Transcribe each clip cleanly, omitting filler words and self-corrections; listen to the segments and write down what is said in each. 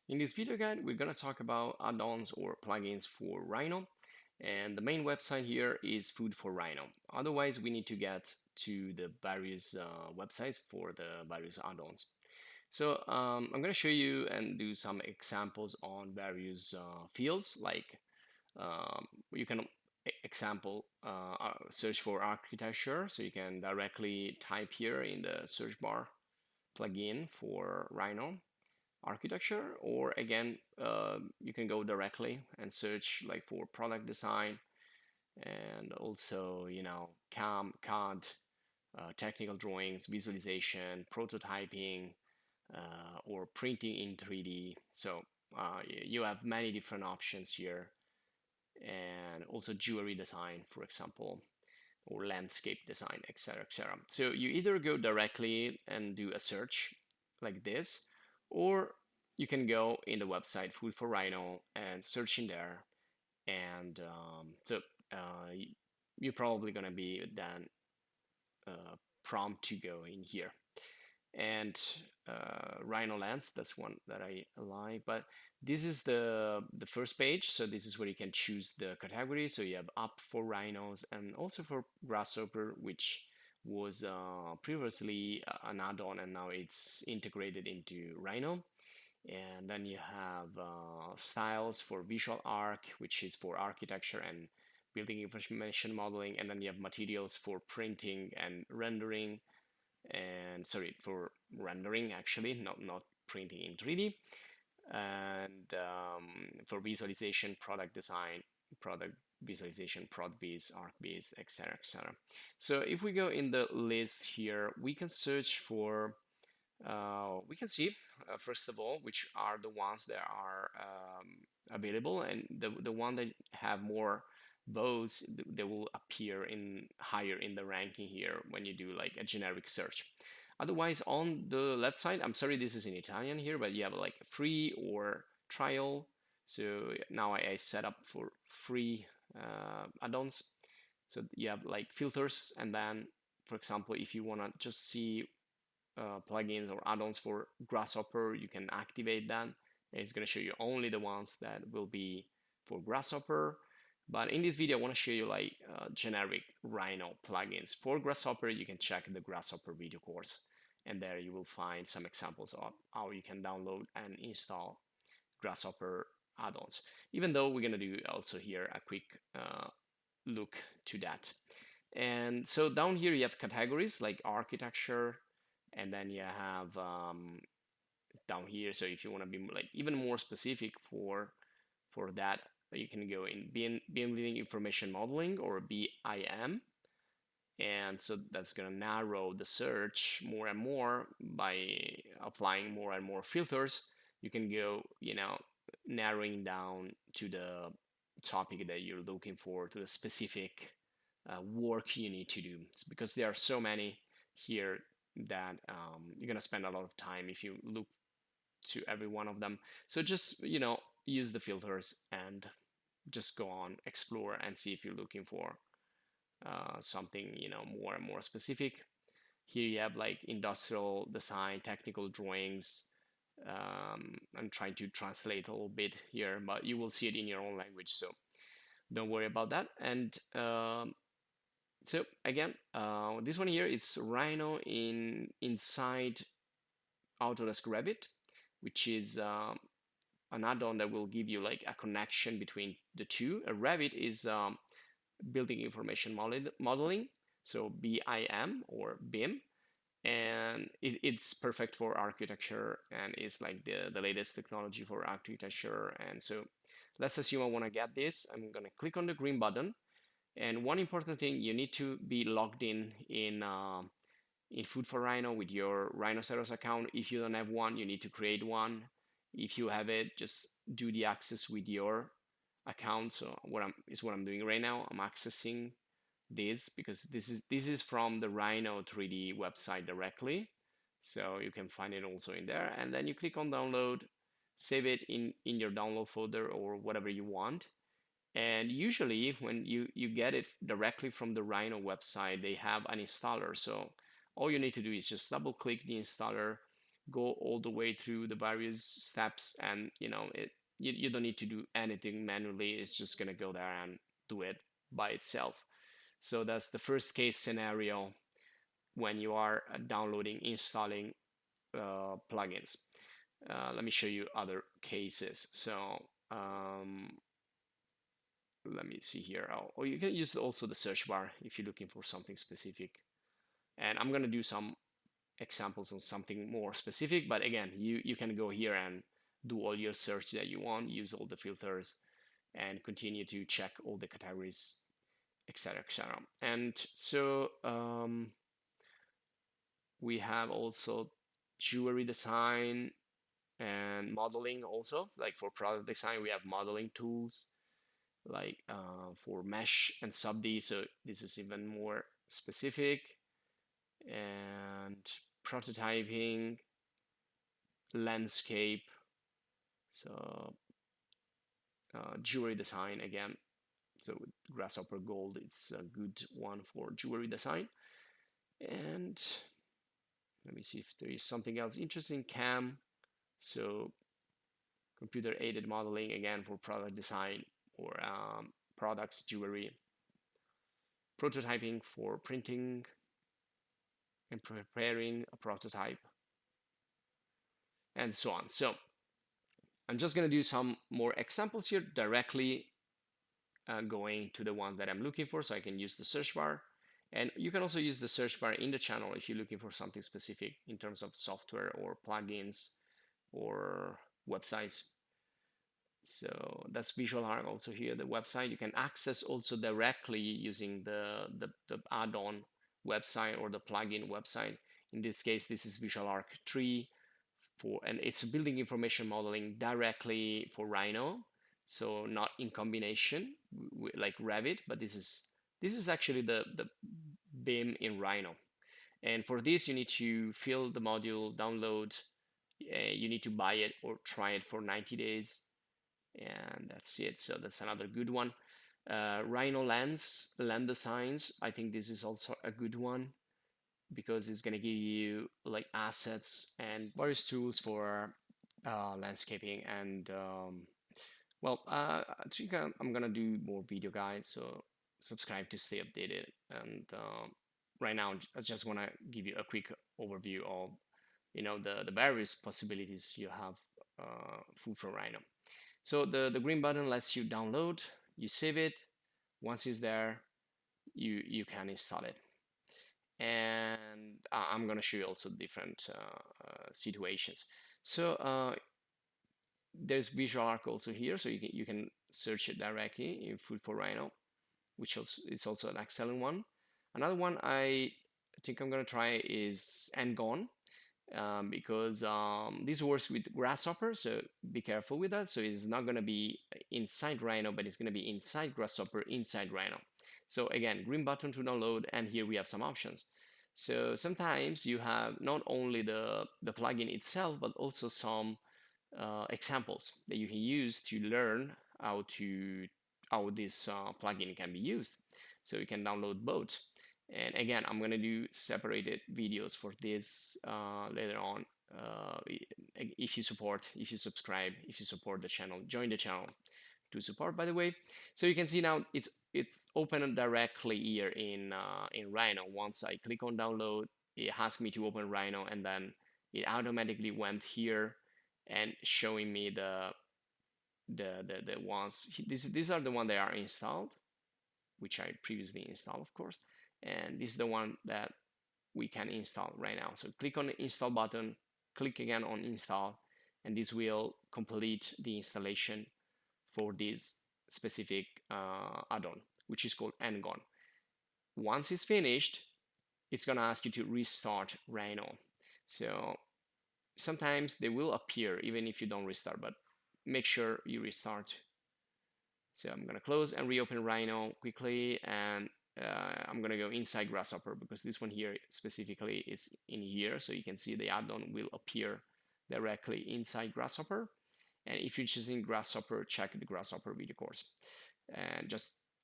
In this video guide, we're going to talk about add-ons or plugins for Rhino. And the main website here is Food for Rhino. Otherwise, we need to get to the various websites for the various add-ons. So I'm going to show you and do some examples on various fields. Like you can example search for architecture. So you can directly type here in the search bar plugin for Rhino architecture, or again you can go directly and search like for product design, and also CAD, technical drawings, visualization, prototyping, or printing in 3D. So you have many different options here, and also jewelry design, for example, or landscape design, etc., etc. So you either go directly and do a search like this, or you can go in the website Food for Rhino and search in there, and uh, you're probably gonna be then prompt to go in here. And Rhino Lens, that's one that I like. But this is the first page, so this is where you can choose the category. So you have up for rhinos and also for grasshopper, which was previously an add-on, and now it's integrated into Rhino. And then you have styles for visual arc, which is for architecture and building information modeling. And then you have materials for printing and rendering, and sorry, for rendering actually, not printing in 3D, and for visualization, product design, product visualization, ProdViz, ArcViz, etc., etc. So if we go in the list here, we can search for we can see first of all which are the ones that are available, and the one that have more votes, they will appear in higher in the ranking here when you do like a generic search. Otherwise, on the left side, I'm sorry this is in Italian here, but you have like free or trial. So now I set up for free add-ons. So you have like filters, and then for example, if you want to just see plugins or add-ons for Grasshopper, you can activate that. It's going to show you only the ones that will be for Grasshopper. But in this video, I want to show you like generic Rhino plugins. For Grasshopper, you can check the Grasshopper video course, and there you will find some examples of how you can download and install Grasshopper add-ons. Even though we're going to do also here a quick look to that. And so down here you have categories like architecture, and then you have down here, so if you want to be like even more specific for that, you can go in BIM Living Information Modeling, or BIM, and so that's going to narrow the search more and more by applying more and more filters. You can go narrowing down to the topic that you're looking for, to the specific work you need to do. It's because there are so many here that you're gonna spend a lot of time if you look to every one of them. So just use the filters and just go on, explore, and see if you're looking for something more and more specific. Here you have like industrial design, technical drawings. I'm trying to translate a little bit here, but you will see it in your own language, so don't worry about that. And so again, this one here is Rhino inside Autodesk Revit, which is an add-on that will give you like a connection between the two. Revit is building information modeling, so BIM or BIM, and it's perfect for architecture and is like the latest technology for architecture. And so let's assume I want to get this. I'm going to click on the green button. And one important thing, you need to be logged in Food for Rhino with your Rhinoceros account. If you don't have one, you need to create one. If you have it, just do the access with your account. So what I'm doing right now. I'm accessing this because this is from the Rhino 3D website directly. So you can find it also in there. And then you click on download, save it in your download folder or whatever you want. And usually when you get it directly from the Rhino website, they have an installer. So all you need to do is just double click the installer, go all the way through the various steps, and you don't need to do anything manually. It's just gonna go there and do it by itself. So that's the first case scenario when you are downloading, installing plugins. Let me show you other cases. So let me see here. Oh, you can use also the search bar if you're looking for something specific. And I'm gonna do some examples on something more specific, but again, you can go here and do all your search that you want, use all the filters, and continue to check all the categories, etc., etc. And so we have also jewelry design and modeling. Also, like for product design, we have modeling tools like for mesh and sub-D, so this is even more specific. And prototyping, landscape, so jewelry design again. So with Grasshopper Gold, it's a good one for jewelry design. And let me see if there is something else interesting. CAM, so computer aided modeling again for product design or products, jewelry. Prototyping for printing and preparing a prototype, and so on. So I'm just going to do some more examples here directly going to the one that I'm looking for, so I can use the search bar. And you can also use the search bar in the channel if you're looking for something specific in terms of software or plugins or websites. So that's Visual Arc also here, the website. You can access also directly using the add-on website or the plugin website. In this case, this is Visual Arc 3 and it's building information modeling directly for Rhino. So not in combination like Revit, but this is actually the BIM in Rhino. And for this, you need to fill the module, download. You need to buy it or try it for 90 days. And that's it. So that's another good one. Rhino Lens, land designs. I think this is also a good one because it's going to give you like assets and various tools for landscaping. And well, I think I'm going to do more video guides. So subscribe to stay updated. And right now, I just want to give you a quick overview of the various possibilities you have for Rhino. So the green button lets you download, you save it. Once it's there, you can install it. And I'm going to show you also different situations. So there's Visual Arc also here, so you can search it directly in Food for Rhino, which is also an excellent one. Another one I think I'm going to try is Ngon. Because this works with Grasshopper, so be careful with that. So it's not going to be inside Rhino, but it's going to be inside Grasshopper, inside Rhino. So again, green button to download, and here we have some options. So sometimes you have not only the plugin itself, but also some examples that you can use to learn how this plugin can be used. So you can download both. And again, I'm going to do separated videos for this later on. If you subscribe, if you support the channel, join the channel to support, by the way. So you can see now it's open directly here in Rhino. Once I click on download, it asks me to open Rhino, and then it automatically went here and showing me the ones. These are the ones that are installed, which I previously installed, of course. And this is the one that we can install right now. So click on the install button, click again on install, and this will complete the installation for this specific add-on, which is called Ngon. Once it's finished, it's gonna ask you to restart Rhino. So sometimes they will appear even if you don't restart, but make sure you restart. So I'm gonna close and reopen Rhino quickly, and I'm gonna go inside Grasshopper because this one here specifically is in here, so you can see the add-on will appear directly inside Grasshopper. And if you're choosing Grasshopper, check the Grasshopper video course. And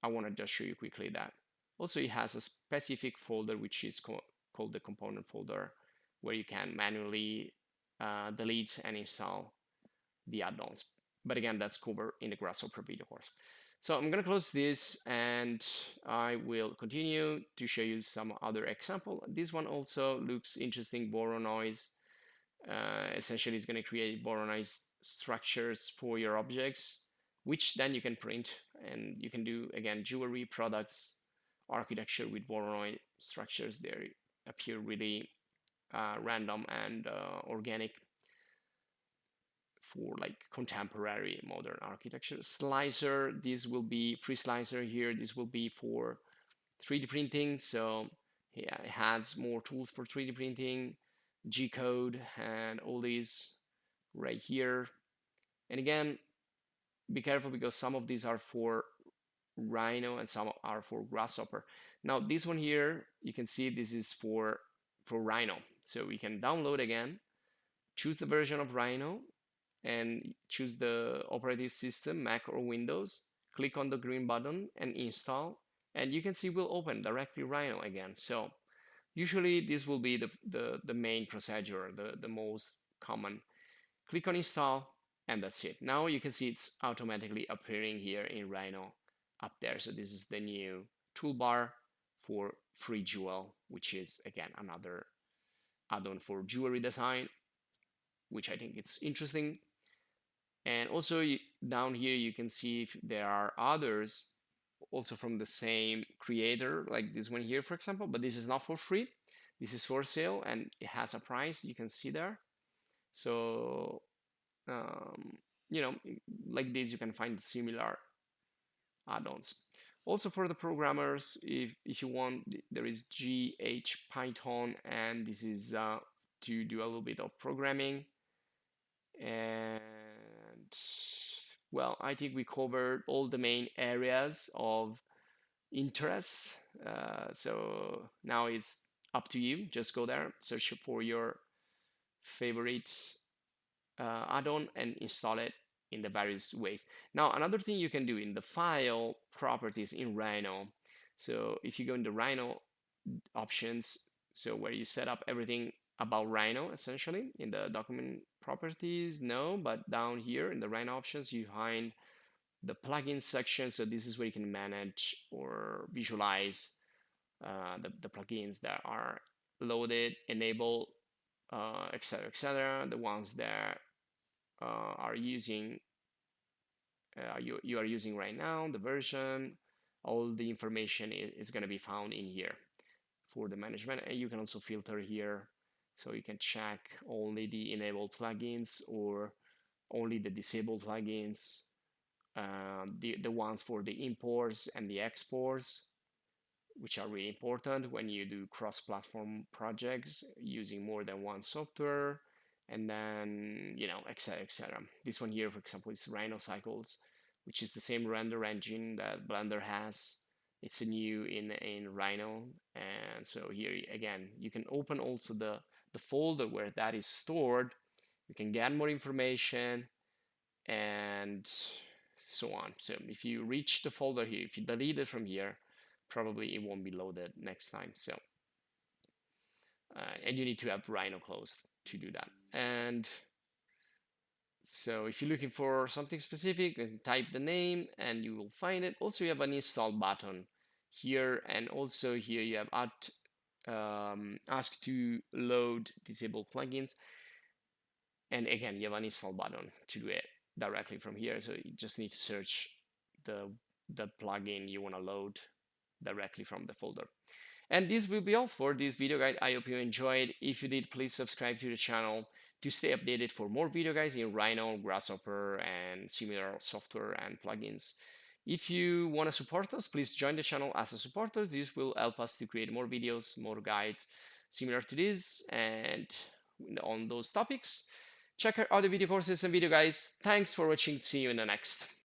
I want to just show you quickly that. Also, it has a specific folder which is called the component folder, where you can manually delete and install the add-ons. But again, that's covered in the Grasshopper video course. So I'm going to close this and I will continue to show you some other example. This one also looks interesting, Voronoi. Essentially, it's going to create Voronoi structures for your objects, which then you can print, and you can do, again, jewelry products, architecture with Voronoi structures. They appear really random and organic for like contemporary modern architecture. Slicer, this will be free slicer here. This will be for 3D printing. So yeah, it has more tools for 3D printing, G code, and all these right here. And again, be careful because some of these are for Rhino and some are for Grasshopper. Now this one here, you can see this is for Rhino. So we can download again, choose the version of Rhino, and choose the operating system, Mac or Windows. Click on the green button and install, and you can see we'll open directly Rhino again. So usually this will be the main procedure, the most common. Click on install, and that's it. Now you can see it's automatically appearing here in Rhino up there. So this is the new toolbar for Free Jewel, which is again another add-on for jewelry design, which I think it's interesting. And also down here you can see if there are others also from the same creator, like this one here, for example, but this is not for free. This is for sale and it has a price, you can see there. So, you know, like this, you can find similar add-ons. Also for the programmers, if you want, there is GH Python, and this is to do a little bit of programming. And well, I think we covered all the main areas of interest. So now it's up to you. Just go there, search for your favorite add-on and install it in the various ways. Now, another thing you can do in the file properties in Rhino. So if you go in the Rhino options, so where you set up everything about Rhino, essentially in the document properties, no, but down here in the Rhino options, you find the plugins section. So this is where you can manage or visualize the plugins that are loaded, enabled, etc., etc. The ones that are using you are using right now, the version, all the information is going to be found in here for the management. And you can also filter here, so you can check only the enabled plugins or only the disabled plugins, the ones for the imports and the exports, which are really important when you do cross-platform projects using more than one software, and then, you know, etc., etc. This one here, for example, is Rhino Cycles, which is the same render engine that Blender has. It's a new in Rhino. And so here again, you can open also the folder where that is stored. You can get more information and so on. So if you reach the folder here, if you delete it from here, probably it won't be loaded next time. So and you need to have Rhino closed to do that. And so if you're looking for something specific, you can type the name and you will find it. Also, you have an install button here, and also here you have ask to load disabled plugins. And again, you have an install button to do it directly from here. So you just need to search the plugin you want to load directly from the folder. And this will be all for this video guide. I hope you enjoyed. If you did, please subscribe to the channel to stay updated for more video guides in Rhino, Grasshopper, and similar software and plugins. If you want to support us, please join the channel as a supporter. This will help us to create more videos, more guides similar to this and on those topics. Check our other video courses and video guides. Thanks for watching. See you in the next.